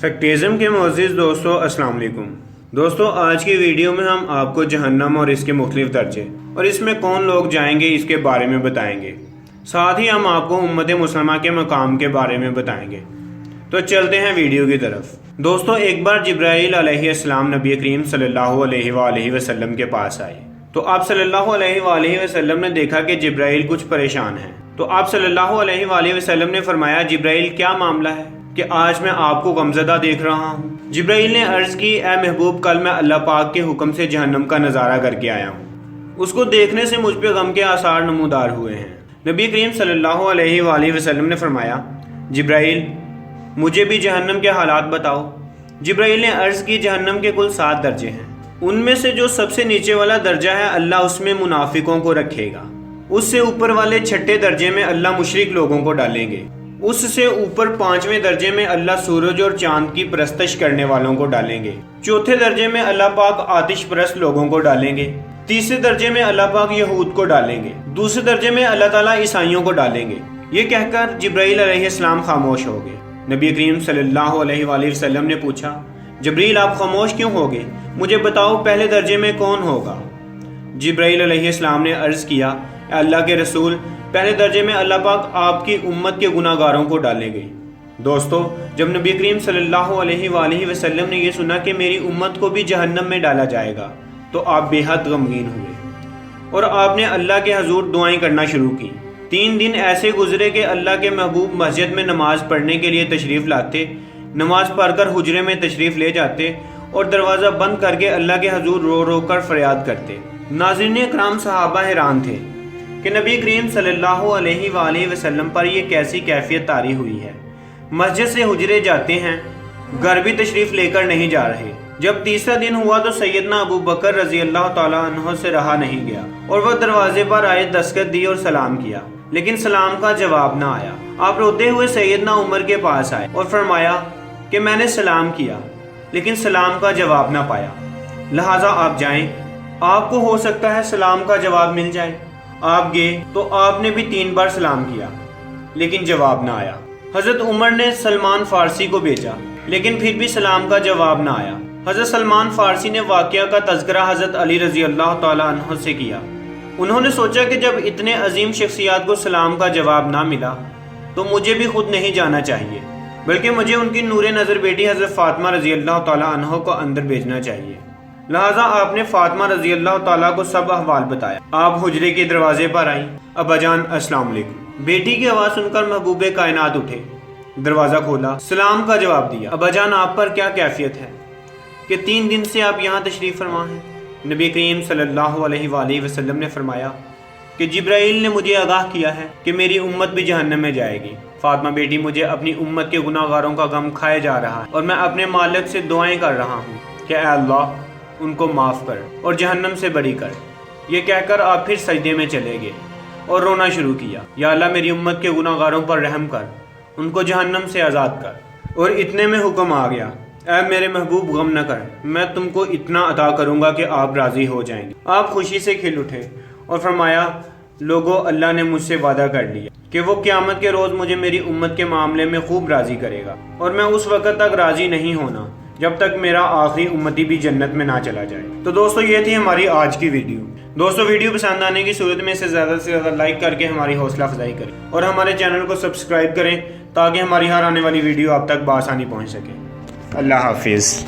فیکٹیزم کے معزز دوستو السلام علیکم۔ دوستو آج کی ویڈیو میں ہم آپ کو جہنم اور اس کے مختلف درجے اور اس میں کون لوگ جائیں گے اس کے بارے میں بتائیں گے، ساتھ ہی ہم آپ کو امت مسلمہ کے مقام کے بارے میں بتائیں گے۔ تو چلتے ہیں ویڈیو کی طرف۔ دوستو ایک بار جبرائیل علیہ السلام نبی کریم صلی اللہ علیہ وآلہ وسلم کے پاس آئے تو آپ صلی اللہ علیہ وآلہ وسلم نے دیکھا کہ جبرائیل کچھ پریشان ہیں، تو آپ صلی اللہ علیہ وآلہ وسلم نے فرمایا جبرائیل کیا معاملہ ہے کہ آج میں آپ کو غمزدہ دیکھ رہا ہوں۔ جبرائیل نے عرض کی اے محبوب کل میں اللہ پاک کے حکم سے جہنم کا نظارہ کر کے آیا ہوں، اس کو دیکھنے سے مجھ پہ غم کے آثار نمودار ہوئے ہیں۔ نبی کریم صلی اللہ علیہ وآلہ وسلم نے فرمایا جبرائیل مجھے بھی جہنم کے حالات بتاؤ۔ جبرائیل نے عرض کی جہنم کے کل 7 درجے ہیں، ان میں سے جو سب سے نیچے والا درجہ ہے اللہ اس میں منافقوں کو رکھے گا، اس سے اوپر والے 6 درجے میں اللہ مشرک لوگوں کو ڈالیں گے، اس سے اوپر 5ویں درجے میں اللہ سورج اور چاند کی پرستش کرنے والوں کو ڈالیں گے، 4تھے درجے میں اللہ پاک آتش پرست لوگوں کو ڈالیں گے، 3رے درجے میں اللہ پاک یہود کو ڈالیں گے، 2 درجے میں اللہ تعالیٰ عیسائیوں کو ڈالیں گے۔ یہ کہہ کر جبرائیل علیہ السلام خاموش ہو گئے۔ نبی کریم صلی اللہ علیہ وآلہ وسلم نے پوچھا جبرائیل آپ خاموش کیوں ہو گئے، مجھے بتاؤ پہلے درجے میں کون ہوگا؟ جبرائیل علیہ السلام نے عرض کیا اے اللہ کے رسول پہلے درجے میں اللہ پاک آپ کی امت کے گناہ گاروں کو ڈالیں گے۔ دوستو جب نبی کریم صلی اللہ علیہ وآلہ وسلم نے یہ سنا کہ میری امت کو بھی جہنم میں ڈالا جائے گا تو آپ بے حد غمگین ہوئے اور آپ نے اللہ کے حضور دعائیں کرنا شروع کی۔ 3 دن ایسے گزرے کہ اللہ کے محبوب مسجد میں نماز پڑھنے کے لیے تشریف لاتے، نماز پڑھ کر حجرے میں تشریف لے جاتے اور دروازہ بند کر کے اللہ کے حضور رو رو کر فریاد کرتے۔ ناظرین اکرام صحابہ حیران تھے کہ نبی کریم صلی اللہ علیہ وآلہ وسلم پر یہ کیسی کیفیت طاری ہوئی ہے، مسجد سے حجرے جاتے ہیں، گھر بھی تشریف لے کر نہیں جا رہے۔ جب 3را دن ہوا تو سیدنا ابو بکر رضی اللہ تعالیٰ عنہ سے رہا نہیں گیا اور وہ دروازے پر آئے، دستک دی اور سلام کیا، لیکن سلام کا جواب نہ آیا۔ آپ روتے ہوئے سیدنا عمر کے پاس آئے اور فرمایا کہ میں نے سلام کیا لیکن سلام کا جواب نہ پایا، لہٰذا آپ جائیں، آپ کو ہو سکتا ہے سلام کا جواب مل جائے۔ آپ گئے تو آپ نے بھی 3 بار سلام کیا لیکن جواب نہ آیا۔ حضرت عمر نے سلمان فارسی کو بھیجا لیکن پھر بھی سلام کا جواب نہ آیا۔ حضرت سلمان فارسی نے واقعہ کا تذکرہ حضرت علی رضی اللہ تعالیٰ عنہ سے کیا۔ انہوں نے سوچا کہ جب اتنے عظیم شخصیات کو سلام کا جواب نہ ملا تو مجھے بھی خود نہیں جانا چاہیے، بلکہ مجھے ان کی نور نظر بیٹی حضرت فاطمہ رضی اللہ تعالیٰ عنہ کو اندر بھیجنا چاہیے۔ لہٰذا آپ نے فاطمہ رضی اللہ تعالیٰ کو سب احوال بتایا۔ آپ حجرے کے دروازے پر آئیں، ابا جان السلام علیکم۔ بیٹی کی آواز سن کر محبوب کائنات اٹھے، دروازہ کھولا، سلام کا جواب دیا۔ ابا جان آپ پر کیا کیفیت ہے کہ 3 دن سے آپ یہاں تشریف فرما ہیں؟ نبی کریم صلی اللہ علیہ وآلہ وسلم نے فرمایا کہ جبرائیل نے مجھے آگاہ کیا ہے کہ میری امت بھی جہنم میں جائے گی۔ فاطمہ بیٹی مجھے اپنی امت کے گناہ گاروں کا غم کھائے جا رہا ہے اور میں اپنے مالک سے دعائیں کر رہا ہوں کہ اے اللہ ان کو معاف کر اور جہنم سے بری کر۔ یہ کہہ کر آپ پھر سجدے میں چلے گئے اور رونا شروع کیا، یا اللہ میری امت کے گناہ گاروں پر رحم کر، ان کو جہنم سے آزاد کر۔ اور اتنے میں حکم آ گیا اے میرے محبوب غم نہ کر، میں تم کو اتنا عطا کروں گا کہ آپ راضی ہو جائیں گے۔ آپ خوشی سے کھل اٹھے اور فرمایا لوگو اللہ نے مجھ سے وعدہ کر لیا کہ وہ قیامت کے روز مجھے میری امت کے معاملے میں خوب راضی کرے گا، اور میں اس وقت تک راضی نہیں ہونا جب تک میرا آخری امتی بھی جنت میں نہ چلا جائے۔ تو دوستو یہ تھی ہماری آج کی ویڈیو۔ دوستو ویڈیو پسند آنے کی صورت میں اسے زیادہ سے زیادہ لائک کر کے ہماری حوصلہ افزائی کریں اور ہمارے چینل کو سبسکرائب کریں تاکہ ہماری ہر آنے والی ویڈیو آپ تک بآسانی پہنچ سکے۔ اللہ حافظ۔